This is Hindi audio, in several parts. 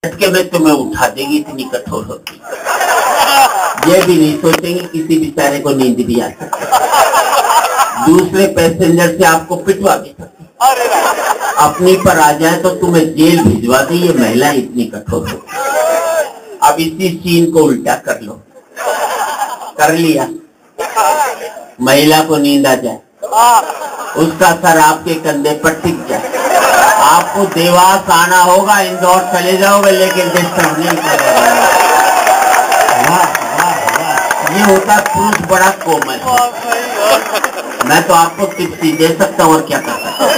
झटके में तुम्हें उठा देगी, इतनी कठोर होती। ये भी नहीं सोचेंगे किसी बेचारे को नींद भी आ सकती, दूसरे पैसेंजर से आपको पिटवा भी सकती, अपनी पर आ जाए तो तुम्हें जेल भिजवा दे। ये महिला इतनी कठोर होती। अब इसी सीन को उल्टा कर लो, कर लिया, महिला को नींद आ जाए, उसका सर आपके कंधे पर टिक जाए, आपको देवास आना होगा, इंदौर चले जाओगे लेकिन डिस्टर्ब नहीं करेगा। ये होता पुरुष बड़ा कोमल। मैं तो आपको टिप्स दे सकता हूँ और क्या कर सकता हूँ।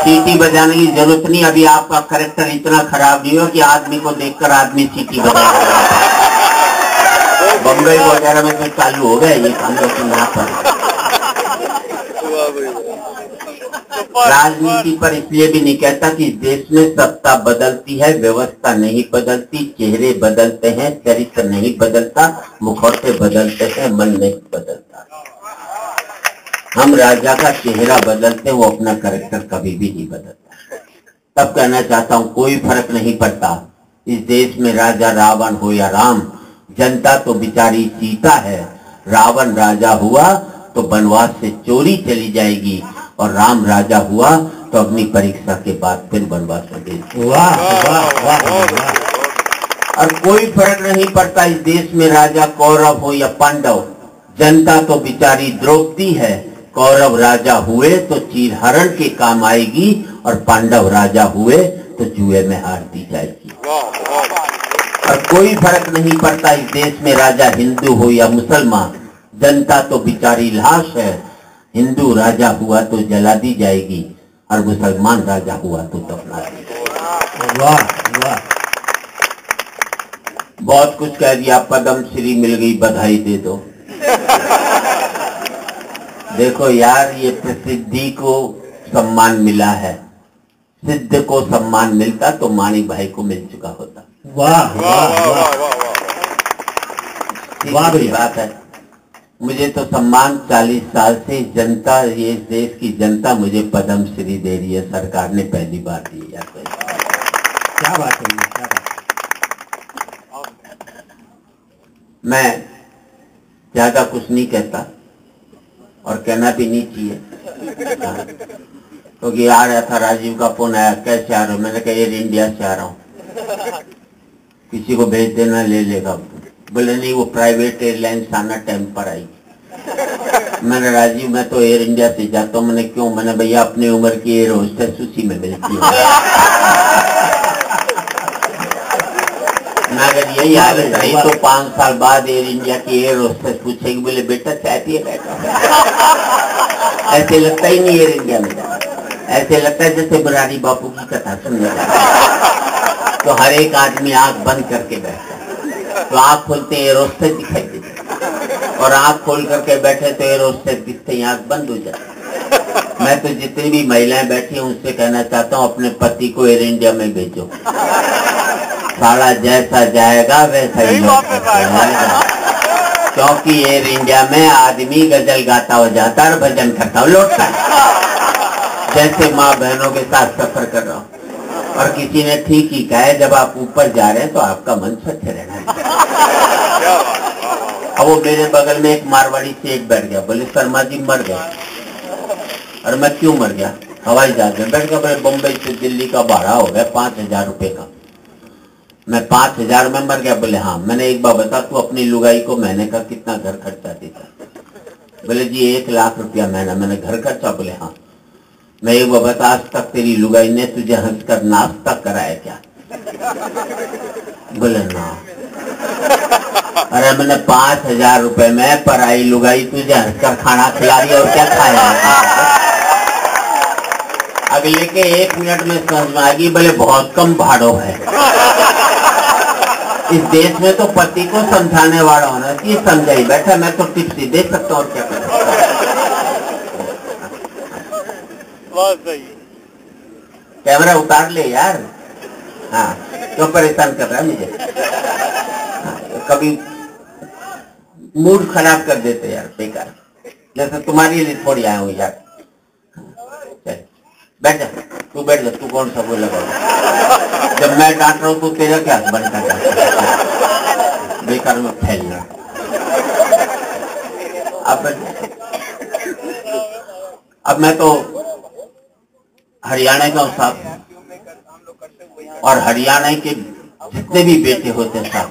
सीटी बजाने की जरूरत नहीं। अभी आपका कैरेक्टर इतना खराब नहीं हो कि आदमी को देखकर आदमी सीटी बजाएगा। बम्बई वगैरह में तो चालू हो गया ये काम, लेकिन यहाँ पर राजनीति पर इसलिए भी नहीं कहता कि देश में सत्ता बदलती है, व्यवस्था नहीं बदलती, चेहरे बदलते हैं, चरित्र नहीं बदलता, मुखौटे बदलते हैं, मन नहीं बदलता। हम राजा का चेहरा बदलते, वो अपना कैरेक्टर कभी भी नहीं बदलता। तब कहना चाहता हूँ कोई फर्क नहीं पड़ता इस देश में राजा रावण हो या राम, जनता तो बेचारी सीता है। रावण राजा हुआ तो वनवास से चोरी चली जाएगी, और राम राजा हुआ तो अग्नि परीक्षा के बाद फिर वनवास में भेज। वाह वाह वाह। और कोई फर्क नहीं पड़ता इस देश में राजा कौरव हो या पांडव, जनता तो बेचारी द्रौपदी है। कौरव राजा हुए तो चीरहरण के काम आएगी, और पांडव राजा हुए तो जुए में हार दी जाएगी। और कोई फर्क नहीं पड़ता इस देश में राजा हिंदू हो या मुसलमान, जनता तो बेचारी लाश है। हिंदू राजा हुआ तो जला दी जाएगी, और मुसलमान राजा हुआ तो दफना दी जाएगी। वाह वाह, बहुत कुछ कह दिया। पद्म श्री मिल गई, बधाई दे दो। देखो यार, ये प्रसिद्धि को सम्मान मिला है, सिद्ध को सम्मान मिलता तो माणिक भाई को मिल चुका होता। वाह वाह वाह बात है। मुझे तो सम्मान 40 साल से जनता, ये देश की जनता मुझे पद्म श्री दे रही है, सरकार ने पहली बार दी यार। क्या बात है, क्या बात। मैं ज्यादा कुछ नहीं कहता और कहना भी नहीं चाहिए, क्योंकि आ रहा था राजीव का फोन आया, कैसे आ रहा हूँ? मैंने कहा एयर इंडिया से आ रहा हूँ, किसी को भेज देना, ले लेगा। बोले नहीं, वो प्राइवेट एयरलाइंस आना टाइम पर आएगी। मैंने राजीव मैं तो एयर इंडिया से जाता हूँ। मैंने क्यों? मैंने भैया अपनी उम्र की एयर होस्टेस उसी में मिलती है। मैं अगर यही हालत रही तो 5 साल बाद एयर इंडिया की एयर होस्टेस पूछेगी, बोले बेटा चाहती है बेटा? ऐसे लगता ही नहीं एयर इंडिया में, ऐसे लगता है जैसे बुरारी बापू की कथा सुनने जाता। तो हर एक आदमी आंख बंद करके बैठता, तो आंख खोलते एयर होस्टेस दिखाई देती, और आंख खोल करके बैठे तो एयर होस्टेस दिखते ही आंख बंद हो जाती। मैं तो जितनी भी महिलाएं बैठी हैं उनसे कहना चाहता हूँ, अपने पति को एयर इंडिया में भेजो, साला जैसा जाएगा वैसा ही लौटेगा। क्योंकि एयर इंडिया में आदमी गजल गाता हो जाता है और भजन करता हो लौटता है, जैसे माँ बहनों के साथ सफर कर रहा हूँ। और किसी ने ठीक ही कहा है, जब आप ऊपर जा रहे हैं तो आपका मन स्वच्छ रहना चाहिए। अब वो मेरे बगल में एक मारवाड़ी से एक बैठ गया, बोले शर्मा जी मर गए। और मैं क्यों मर गया? हवाई जहाज में बैठ गया। बोले बम्बई से दिल्ली का भाड़ा हो गया 5,000 रुपए का। मैं 5,000 में मर गया? बोले हाँ। मैंने एक बार बता, तू अपनी लुगाई को महीने का कितना घर खर्चा देता? बोले जी 1 लाख रुपया महीना। मैंने घर खर्चा? बोले हाँ। मैं एक बार बता, आज तक तेरी लुगाई ने तुझे हंसकर नाश्ता कराया क्या? बोले ना। अरे मैंने 5,000 रुपए में पराई लुगाई तुझे हंसकर खाना खिला रही, और क्या खाया? अगले के 1 मिनट में समझ में आ गई, बोले बहुत कम भाड़ो है। इस देश में तो पति को समझाने वाला होना चाहिए, समझाई बैठा। मैं तो टिप्स ही दे सकता हूँ और क्या कर सकता हूँ। बहुत सही। कैमरा उतार ले यार। हाँ, क्यों परेशान कर रहा है मुझे? हाँ, कभी मूड खराब कर देते यार बेकार, जैसे तुम्हारे लिए थोड़ी आया हूँ यार। चल बैठ जा। तू बैठ जा, तू कौन सा बोला? जब मैं डांट रहा हूँ तो तेरा क्या बनता है? बेकार में फैलना। अब मैं तो हरियाणा का हूँ साहब, और हरियाणा के जितने भी बेटे होते हैं साहब,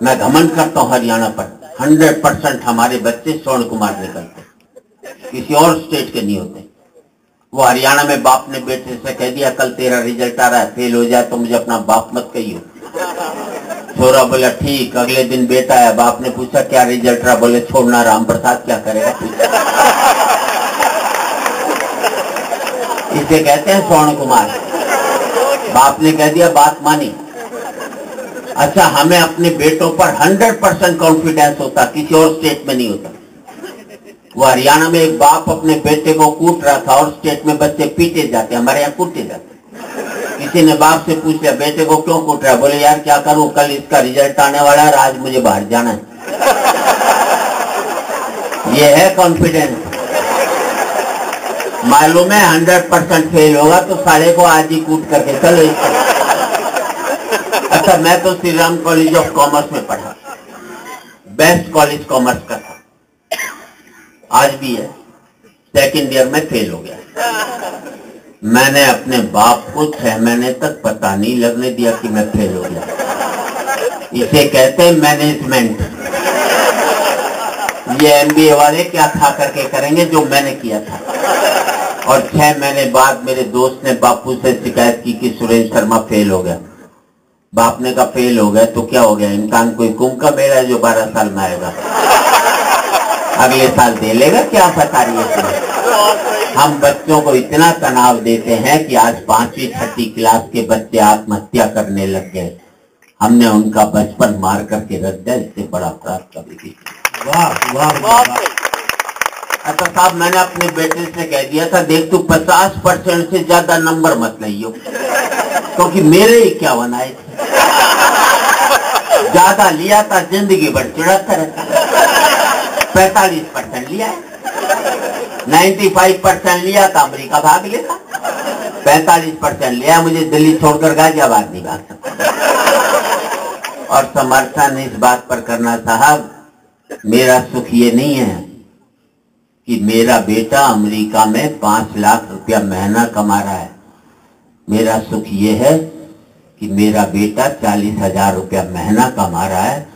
मैं घमंड करता हूँ हरियाणा पर। 100% हमारे बच्चे स्वर्ण कुमार निकलते, किसी और स्टेट के नहीं होते। वो हरियाणा में बाप ने बेटे से कह दिया कल तेरा रिजल्ट आ रहा है, फेल हो जाए तो मुझे अपना बाप मत कहियो। छोरा बोला ठीक। अगले दिन बेटा आया, बाप ने पूछा क्या रिजल्ट रहा? बोले छोड़ना, राम प्रसाद क्या करेगा? इसे कहते हैं स्वर्ण कुमार। बाप ने कह दिया, बात मानी। अच्छा, हमें अपने बेटों पर 100% कॉन्फिडेंस होता, किसी और स्टेट में नहीं होता। वो हरियाणा में एक बाप अपने बेटे को कूट रहा था, और स्टेट में बच्चे पीटे जाते, हमारे यहाँ कूटे जाते। किसी ने बाप से पूछ लिया बेटे को क्यों कूट रहा है? बोले यार क्या करूं, कल इसका रिजल्ट आने वाला है, आज मुझे बाहर जाना है। ये है कॉन्फिडेंस। मालूम है 100% फेल होगा तो साले को आज ही कूट करके चलो इसको। अच्छा, मैं तो Shri Ram college of commerce में पढ़ा, बेस्ट कॉलेज कॉमर्स का था, आज भी है। सेकंड ईयर में फेल हो गया। मैंने अपने बाप को 6 महीने तक पता नहीं लगने दिया कि मैं फेल हो गया। इसे कहते हैं मैनेजमेंट। ये एमबीए वाले क्या खा करके करेंगे जो मैंने किया था। और 6 महीने बाद मेरे दोस्त ने बापू से शिकायत की कि सुरेश शर्मा फेल हो गया। बाप ने कहा फेल हो गया तो क्या हो गया, इंसान कोई कुंभ का मेला है जो 12 साल में आएगा, अगले साल दे लेगा, क्या पता रही है। हम बच्चों को इतना तनाव देते हैं कि आज 5वीं 6वीं क्लास के बच्चे आत्महत्या करने लग गए। हमने उनका बचपन मार करके रख दिया, इससे बड़ा अपराध कभी भी। वाह वाह वाह। अच्छा साहब, मैंने अपने बेटे से कह दिया था देख तू 50% से ज्यादा नंबर मत लियो, क्योंकि मेरे ही क्या बनाए थे। ज्यादा लिया था जिंदगी भर चिढ़ाता रहता। 45% लिया है, 95% लिया था अमेरिका भाग लेता, 45% लिया मुझे दिल्ली छोड़कर गाजियाबाद नहीं भाग सकता। और समर्थन इस बात पर करना साहब, मेरा सुख ये नहीं है कि मेरा बेटा अमेरिका में 5 लाख रुपया महीना कमा रहा है। मेरा सुख ये है कि मेरा बेटा 40,000 रुपया महीना कमा रहा है,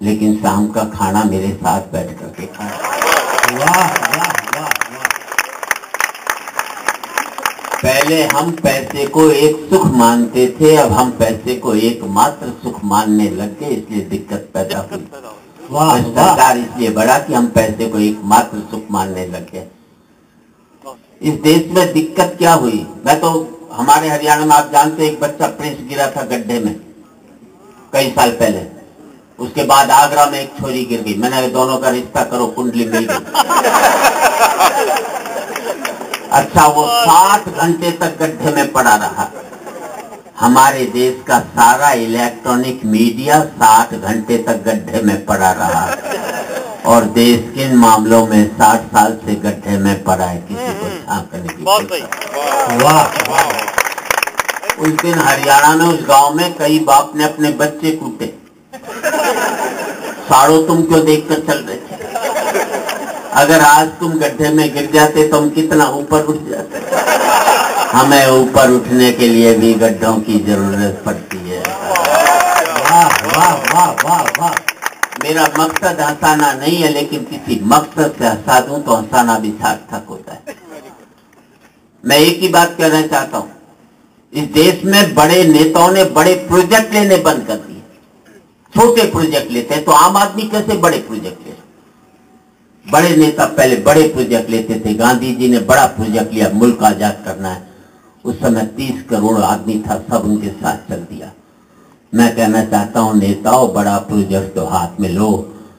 लेकिन शाम का खाना मेरे साथ बैठ करके खा रहा है। वाह वाह वाह वाह। पहले हम पैसे को एक सुख मानते थे, अब हम पैसे को एकमात्र सुख मानने लग गए, इसलिए दिक्कत पैदा हुई। भ्रष्टाचार इसलिए बढ़ा कि हम पैसे को एकमात्र सुख मानने लग गए। इस देश में दिक्कत क्या हुई? मैं तो हमारे हरियाणा में आप जानते एक बच्चा प्रिंस गिरा था गड्ढे में कई साल पहले, उसके बाद आगरा में एक छोरी गिर गई। मैंने दोनों का रिश्ता करो, कुंडली मिल गई। अच्छा, वो 60 घंटे तक गड्ढे में पड़ा रहा। हमारे देश का सारा इलेक्ट्रॉनिक मीडिया 60 घंटे तक गड्ढे में पड़ा रहा, और देश किन मामलों में 60 साल से गड्ढे में पड़ा है, किसी को झांकने की। वाह। उस दिन हरियाणा में उस गांव में कई बाप ने अपने बच्चे कूटे। साड़ो तुम क्यों देखकर चल रहे थे? अगर आज तुम गड्ढे में गिर जाते तो हम कितना ऊपर उठ जाते। हमें ऊपर उठने के लिए भी गड्ढों की जरूरत पड़ती है। वाह वाह वाह वाह वाह। मेरा मकसद हंसाना नहीं है, लेकिन किसी मकसद से हंसा दूं तो हंसाना भी सार्थक होता है। मैं एक ही बात कहना चाहता हूं, इस देश में बड़े नेताओं ने बड़े प्रोजेक्ट लेने बंद कर दिए, छोटे प्रोजेक्ट लेते हैं। तो आम आदमी कैसे बड़े प्रोजेक्ट ले? बड़े नेता पहले बड़े प्रोजेक्ट लेते थे। गांधी जी ने बड़ा प्रोजेक्ट लिया, मुल्क आजाद करना है। उस समय 30 करोड़ आदमी था, सब उनके साथ चल दिया। मैं कहना चाहता हूं नेताओं, बड़ा प्रोजेक्ट तो हाथ में लो,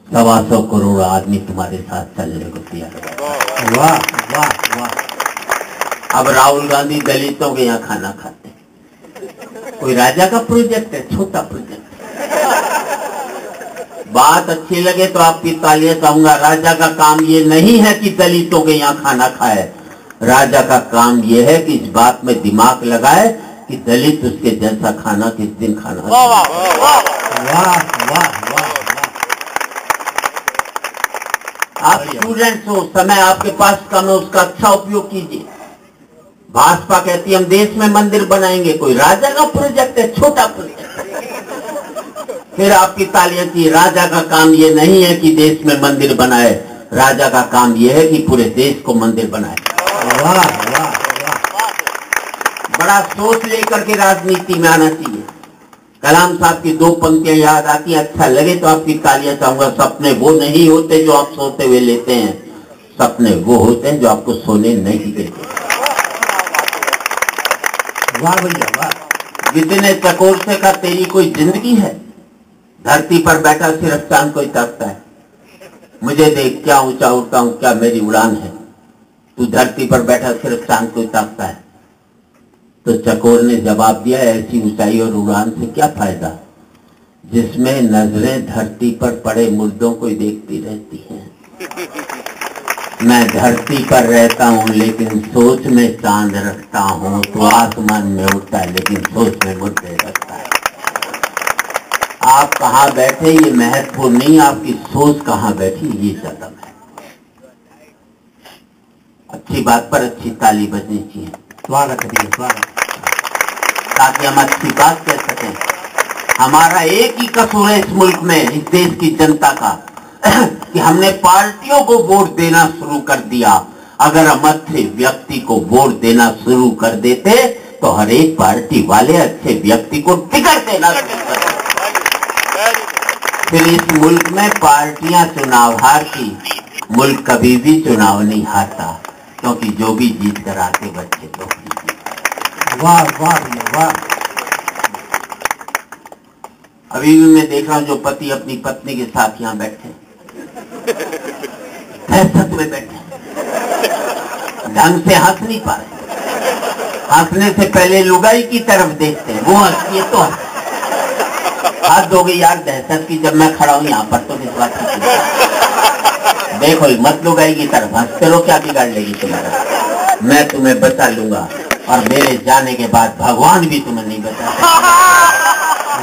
125 करोड़ आदमी तुम्हारे साथ चलने को तैयार। वाह वाह वाह। अब राहुल गांधी दलितों के यहाँ खाना खाते हैं। कोई राजा का प्रोजेक्ट है? छोटा प्रोजेक्ट। बात अच्छी लगे तो आपकी तालियां कहूंगा। राजा का काम ये नहीं है कि दलितों के यहाँ खाना खाए, राजा का काम यह है कि इस बात में दिमाग लगाए कि दलित उसके जैसा खाना किस दिन खाना। वाह वाह वाह वाह वाह वाह। आप स्टूडेंट्स हो, समय आपके पास कम है, उसका अच्छा उपयोग कीजिए। भाजपा कहती है हम देश में मंदिर बनाएंगे, कोई राजा का प्रोजेक्ट है, छोटा प्रोजेक्ट। फिर आपकी तालियां चाहिए। राजा का काम यह नहीं है कि देश में मंदिर बनाए, राजा का काम यह है कि पूरे देश को मंदिर बनाए। वाह वाह वाह। बड़ा सोच लेकर के राजनीति में आना चाहिए। कलाम साहब की दो पंक्तियां याद आती हैं, अच्छा लगे तो आपकी तालियां चाहूंगा। सपने वो नहीं होते जो आप सोते हुए लेते हैं, सपने वो होते हैं जो आपको सोने नहीं देते। वाह भैया वाह। जितने चकोर से का तेरी कोई जिंदगी है, धरती पर बैठा सिर्फ चांद कोई ताकता है। मुझे देख क्या ऊंचा उड़ता हूं, क्या मेरी उड़ान है। तू धरती पर बैठा सिर्फ चांद कोई ताकता है। तो चकोर ने जवाब दिया, ऐसी ऊंचाई और उड़ान से क्या फायदा जिसमें नजरें धरती पर पड़े मुर्दों को ही देखती रहती हैं। मैं धरती पर रहता हूं लेकिन सोच में चांद रखता हूं। तो आसमान में उड़ता है लेकिन सोच में मुर्दे रखता है। आप कहां बैठे ये महत्वपूर्ण नहीं, आपकी सोच कहां बैठी ये ज्यादा है। अच्छी बात पर अच्छी ताली बजनी चाहिए। स्वागत है, स्वागत, ताकि हम अच्छी बात कह सकें। हमारा एक ही कसूर है इस मुल्क में, इस देश की जनता का, कि हमने पार्टियों को वोट देना शुरू कर दिया। अगर हम अच्छे व्यक्ति को वोट देना शुरू कर देते तो हर एक पार्टी वाले अच्छे व्यक्ति को टिकट देना शुरू कर देते। फिर इस मुल्क में पार्टियां चुनाव हारती, मुल्क कभी भी चुनाव नहीं हारता, क्योंकि जो भी जीत कर आते बच्चे लोग। वाह वाह वाह। अभी भी मैं देख रहा हूं जो पति अपनी पत्नी के साथ यहां बैठे, दहशत में बैठे, ढंग से हंस नहीं पा रहे। हंसने से पहले लुगाई की तरफ देखते हैं, वो हंसती है तो हाथ धोगे यार दहशत की। जब मैं खड़ा हूं यहाँ पर तो किस बात की देखो मत लुगाई की तरफ हंसते रहो, क्या बिगाड़ लेगी तुम्हारा। मैं तुम्हें बचा लूंगा और मेरे जाने के बाद भगवान भी तुम्हें नहीं बचा सकता।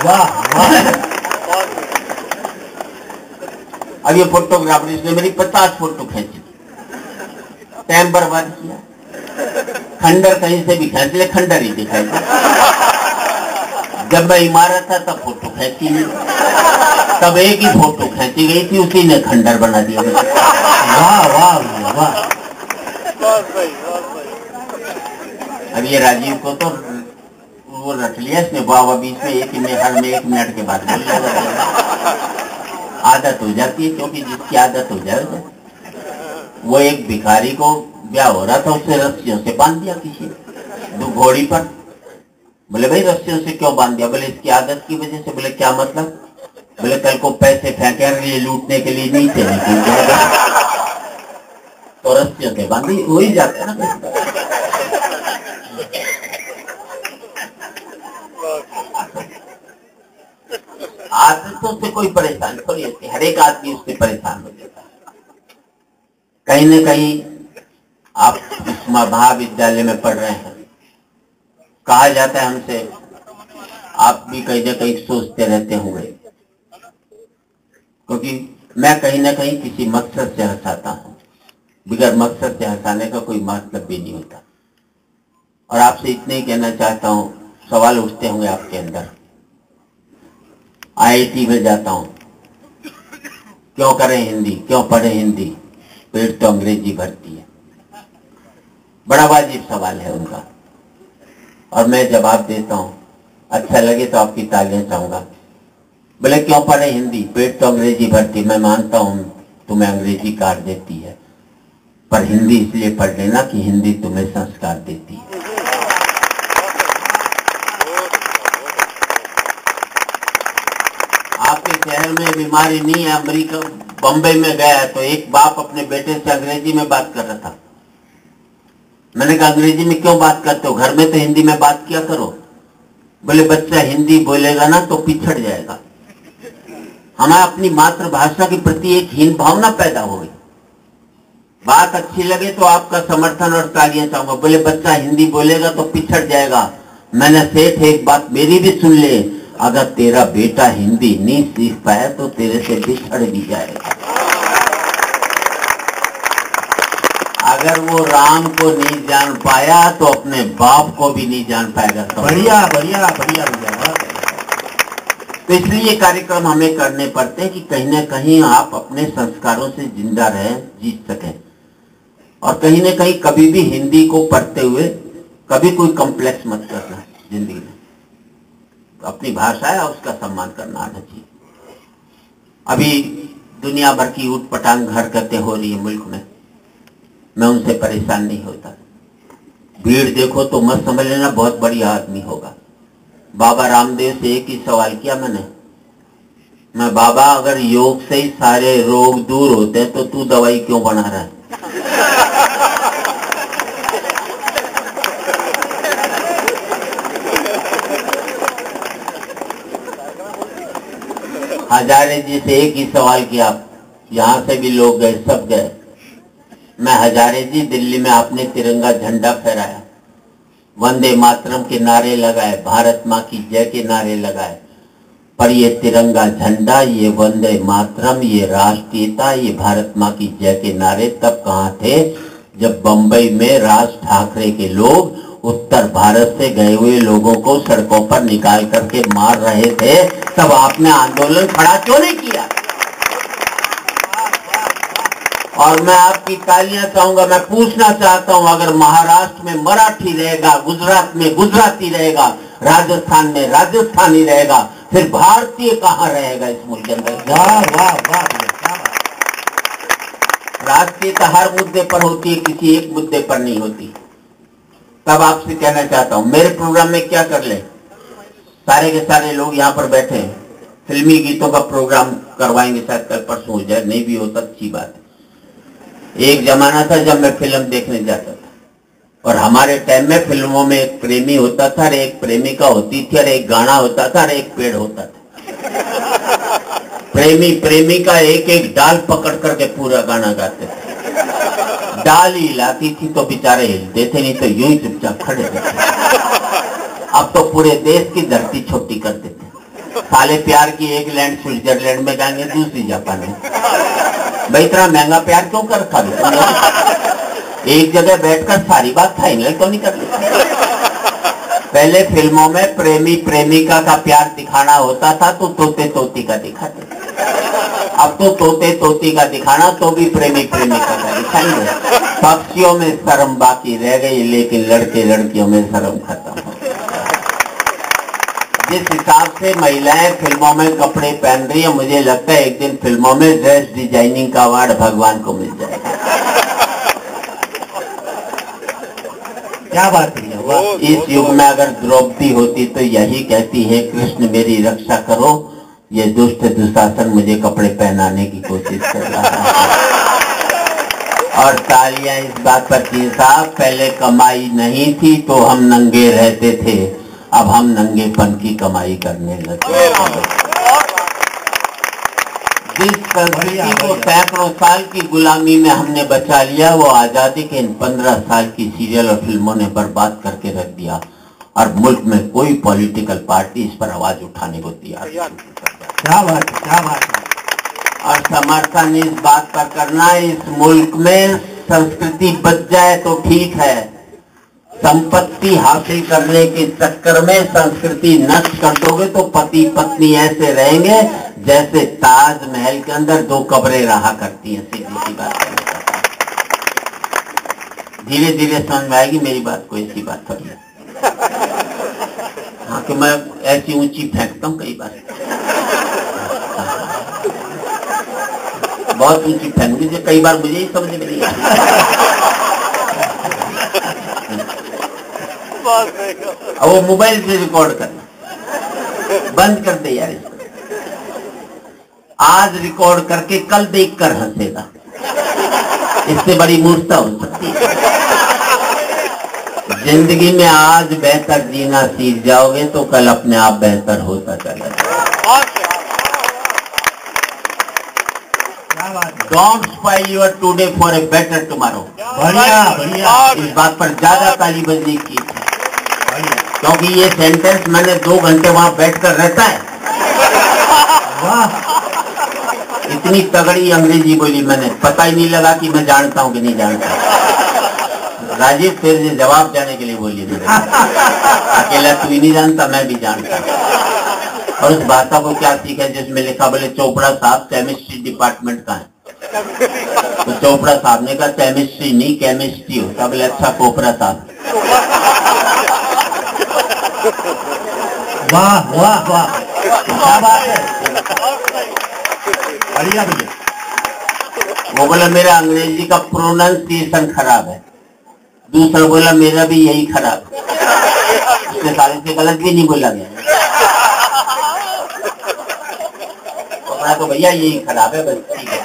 वाह वाह। अब ये फोटोग्राफर इसने मेरी 50 फोटो खींची, टाइम बर्बाद किया। खंडर कहीं से भी खींच ले, खंडर ही दिखाई दे। जब मैं इमारत था तब फोटो खींची नहीं, तब एक ही फोटो खींची गई थी, उसी ने खंडर बना दिया। वाह वाह वाह। अब ये राजीव को तो वो रख लिया इसने, वाह बीच में एक मिनट के बाद आदत हो जाती है, क्योंकि जिसकी आदत हो जाए। वो एक भिखारी को ब्याह हो रहा था, उससे रस्सियों से बांध दिया किसी ने घोड़ी पर। बोले भाई रस्सियों से क्यों बांध दिया? बोले इसकी आदत की वजह से। बोले क्या मतलब? बोले कल को पैसे फेंके लिए लूटने के लिए नीचे नहीं तो रस्सियों से बांधी हो ही जाता है ना। आदतों से कोई परेशान थोड़ी होती, हर एक आदमी उससे परेशान हो जाता है। कहीं न कहीं आप इस महाविद्यालय में पढ़ रहे हैं, कहा जाता है हमसे, आप भी कहीं न कहीं सोचते रहते होंगे, क्योंकि मैं कहीं न कहीं किसी मकसद से हंसाता हूं। बिगर मकसद से हंसाने का कोई मतलब भी नहीं होता। और आपसे इतने ही कहना चाहता हूं, सवाल उठते होंगे आपके अंदर। IIT में जाता हूं, क्यों करें हिंदी, क्यों पढ़े हिंदी, पेट तो अंग्रेजी भरती है। बड़ा वाजिब सवाल है उनका, और मैं जवाब देता हूं। अच्छा लगे तो आपकी तालियां चाहूंगा। बोले क्यों पढ़े हिंदी, पेट तो अंग्रेजी भरती। मैं मानता हूं तुम्हें अंग्रेजी काट देती है, पर हिंदी इसलिए पढ़ लेना कि हिंदी तुम्हें संस्कार देती है। आपके शहर में बीमारी नहीं है। अमेरिका बम्बई में गया तो एक बाप अपने बेटे से अंग्रेजी में बात कर रहा था। मैंने कहा अंग्रेजी में क्यों बात करते हो, घर में तो हिंदी में बात किया करो। बोले बच्चा हिंदी बोलेगा ना तो पिछड़ जाएगा। हमें अपनी मातृभाषा के प्रति एक हीन भावना पैदा हो गई। बात अच्छी लगे तो आपका समर्थन और तालियां चाहूंगा। बोले बच्चा हिंदी बोलेगा तो पिछड़ जाएगा। मैंने सेठ एक बात मेरी भी सुन ले, अगर तेरा बेटा हिंदी नहीं सीख पाया तो तेरे से बिछड़ भी जाएगा। अगर वो राम को नहीं जान पाया तो अपने बाप को भी नहीं जान पाएगा। बढ़िया बढ़िया बढ़िया बढ़िया। तो इसलिए ये कार्यक्रम हमें करने पड़ते हैं कि कहीं ना कहीं आप अपने संस्कारों से जिंदा रहें, जीत सकें। और कहीं न कहीं कभी भी हिंदी को पढ़ते हुए कभी कोई कॉम्प्लेक्स मत करना जिंदगी में। तो अपनी भाषा है उसका सम्मान करना आना चाहिए। अभी दुनिया भर की ऊट पटांग हरकतें हो रही है मुल्क में, मैं उनसे परेशान नहीं होता। भीड़ देखो तो मत समझ लेना बहुत बढ़िया आदमी होगा। बाबा रामदेव से एक ही सवाल किया मैंने, मैं बाबा अगर योग से ही सारे रोग दूर होते हैं तो तू दवाई क्यों बना रहा है? हजारे जी से एक ही सवाल किया, यहां से भी लोग गए, सब गए। मैं हजारे जी दिल्ली में आपने तिरंगा झंडा फहराया, वंदे मातरम के नारे लगाए, भारत माँ की जय के नारे लगाए, पर ये तिरंगा झंडा, ये वंदे मातरम, ये राष्ट्रीयता, ये भारत माँ की जय के नारे तब कहाँ थे जब बंबई में राज ठाकरे के लोग उत्तर भारत से गए हुए लोगों को सड़कों पर निकाल करके मार रहे थे? तब आपने आंदोलन खड़ा क्यों नहीं किया? और मैं आपकी तालियां चाहूंगा। मैं पूछना चाहता हूं, अगर महाराष्ट्र में मराठी रहेगा, गुजरात में गुजराती रहेगा, राजस्थान में राजस्थानी रहेगा, फिर भारतीय कहां रहेगा इस मुल्क के अंदर? वाह वाह वाह। राष्ट्रीयता हर मुद्दे पर होती है, किसी एक मुद्दे पर नहीं होती। तब आपसे कहना चाहता हूं, मेरे प्रोग्राम में क्या कर ले, सारे के सारे लोग यहाँ पर बैठे हैं, फिल्मी गीतों का प्रोग्राम करवाएंगे, शायद कल परसों हो जाए, नहीं भी होता अच्छी बात है। एक जमाना था जब मैं फिल्म देखने जाता था और हमारे टाइम में फिल्मों में एक प्रेमी होता था और एक प्रेमिका होती थी और एक गाना होता था और एक पेड़ होता था। प्रेमी प्रेमिका एक एक डाल पकड़ करके पूरा गाना गाते थे। डाल ही लाती थी तो बेचारे हिलते थे, नहीं तो यूं ही चुपचाप खड़े थे। अब तो पूरे देश की धरती छोटी कर देते। साले प्यार की एक लैंड स्विट्जरलैंड में गाएंगे, दूसरी जापान में। भाई इतना महंगा प्यार क्यों कर रखा? एक जगह बैठकर सारी बात फाइनल क्यों नहीं कर लेते? पहले फिल्मों में प्रेमी प्रेमिका का प्यार दिखाना होता था तो तोते तोती का दिखाते, अब तो तोते तोती का दिखाना तो भी प्रेमी प्रेमिका का दिखाएंगे। पक्षियों में शर्म बाकी रह गई, लेकिन लड़के लड़कियों में शर्म खत्म हो गई। जिस हिसाब से महिलाएं फिल्मों में कपड़े पहन रही है, मुझे लगता है एक दिन फिल्मों में ड्रेस डिजाइनिंग का अवार्ड भगवान को मिल जाएगा। क्या बात है। इस युग में अगर द्रौपदी होती तो यही कहती है, कृष्ण मेरी रक्षा करो, ये दुष्ट दुशासन मुझे कपड़े पहनाने की कोशिश कर रहा है। और तालियां इस बात पर थी, साहब पहले कमाई नहीं थी तो हम नंगे रहते थे, अब हम नंगेपन की कमाई करने लगे। जिस संस्कृति को सैकड़ों साल की गुलामी में हमने बचा लिया, वो आजादी के इन 15 साल की सीरियल और फिल्मों ने बर्बाद करके रख दिया। और मुल्क में कोई पॉलिटिकल पार्टी इस पर आवाज उठाने को तैयार नहीं। क्या बात है, क्या बात है। और समर्थन इस बात पर करना, इस मुल्क में संस्कृति बच जाए तो ठीक है, संपत्ति हासिल करने के चक्कर में संस्कृति नष्ट कर दोगे तो पति पत्नी ऐसे रहेंगे जैसे ताजमहल के अंदर 2 कब्रें रहा करती हैं। सीधी सी बात करना चाहता हूं, धीरे धीरे समझ में आएगी मेरी बात को, ऐसी बात थोड़ी है। हाँ कि मैं ऐसी ऊंची फेंकता हूँ कई बार, बहुत ऊंची फेंक दीजिए, कई बार मुझे ही समझ में नहीं आता। वो मोबाइल से रिकॉर्ड करना बंद कर दे यार इसको। आज रिकॉर्ड करके कल देखकर हंसेगा, इससे बड़ी मूर्खता हो सकती है। जिंदगी में आज बेहतर जीना सीख जाओगे तो कल अपने आप बेहतर होता चला जाएगा। बात है। Don't spoil your today for a better tomorrow. बढ़िया बढ़िया इस बात पर ज्यादा ताली बजनी की थी, बढ़िया। क्योंकि ये सेंटेंस मैंने 2 घंटे वहां बैठकर रहता है। वाह इतनी तगड़ी अंग्रेजी बोली मैंने, पता ही नहीं लगा कि मैं जानता हूँ कि नहीं जानता। राजीव फिर से जवाब देने के लिए बोली थी, अकेला तू ही नहीं जानता, मैं भी जानता। और उस भाषा को क्या सीखा जिसमें लिखा, बोले चोपड़ा साहब केमिस्ट्री डिपार्टमेंट का है। तो चोपड़ा साहब ने कहा केमिस्ट्री नहीं केमिस्ट्री होता। बोले अच्छा कोपरा साहब। वाह वाह वाह क्या बात है, बढ़िया भैया। वो बोला मेरा अंग्रेजी का प्रोनाउंसिएशन खराब है। दूसरा बोला मेरा भी यही खराब है। उसने सारे से गलत भी नहीं बोला गया। तो भैया यही खराब है, बस ठीक है।